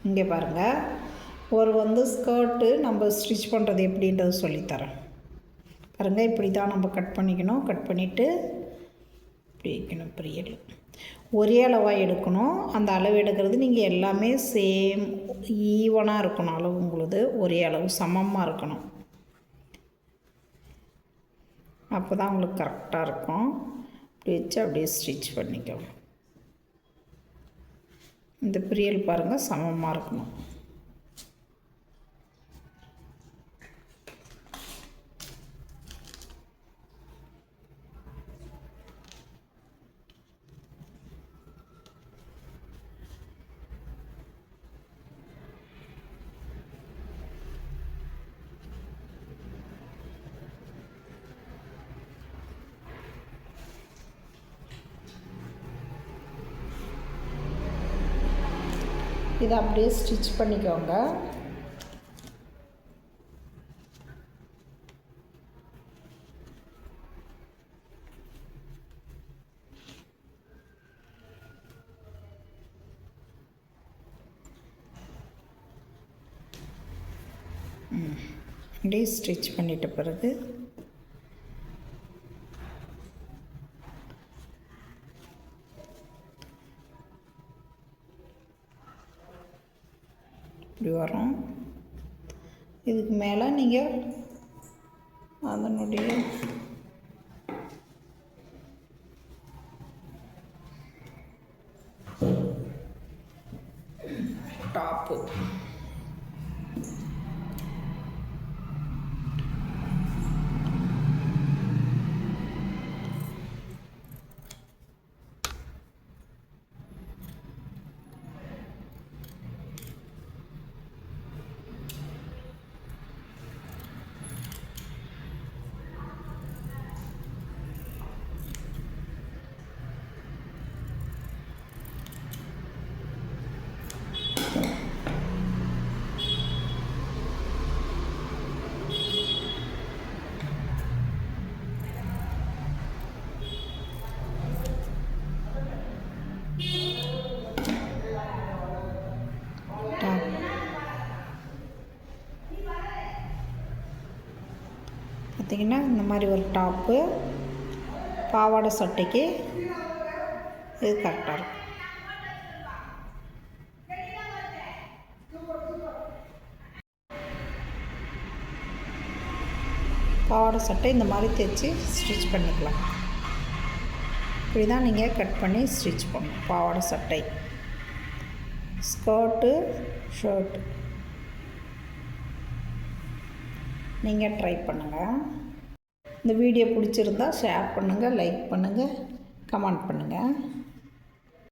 இங்கே பாருங்கள், ஒரு ஸ்கர்ட்டு நம்ம ஸ்டிச் பண்ணுறது எப்படின்றது சொல்லித்தரேன் பாருங்கள். இப்படி தான் நம்ம கட் பண்ணிக்கணும். கட் பண்ணிவிட்டு இப்படி வைக்கணும். பிரியல் ஒரே அளவாக எடுக்கணும். அந்த அளவு எடுக்கிறது நீங்கள் எல்லாமே சேம் ஈவனாக இருக்கணும். அளவு உங்களுது ஒரே அளவு சமமாக இருக்கணும். அப்போ தான் உங்களுக்கு கரெக்டாக இருக்கும். இப்படி வச்சு அப்படியே ஸ்டிச் பண்ணிக்கணும். இந்த பிரியல் பாருங்கள் சமமாக இருக்கணும். இதை அப்படியே ஸ்டிச் பண்ணிக்கோங்க. அப்படியே ஸ்டிச் பண்ணிட்ட பிறகு இப்படி வரும். இதுக்கு மேலே நீங்கள் அதனுடைய டாப்பு பார்த்திங்கன்னா இந்த மாதிரி ஒரு டாப்பு பாவாடை சட்டைக்கு இது கரெக்டாக இருக்கும். பாவாடை சட்டை இந்த மாதிரி தைச்சி ஸ்டிச் பண்ணிக்கலாம். இப்படி தான் நீங்கள் கட் பண்ணி ஸ்டிச் பண்ணணும். பாவாடை சட்டை, ஸ்கர்ட்டு, ஷர்ட்டு நீங்கள் ட்ரை பண்ணுங்கள். இந்த வீடியோ பிடிச்சிருந்தா ஷேர் பண்ணுங்கள், லைக் பண்ணுங்கள், கமெண்ட் பண்ணுங்கள்.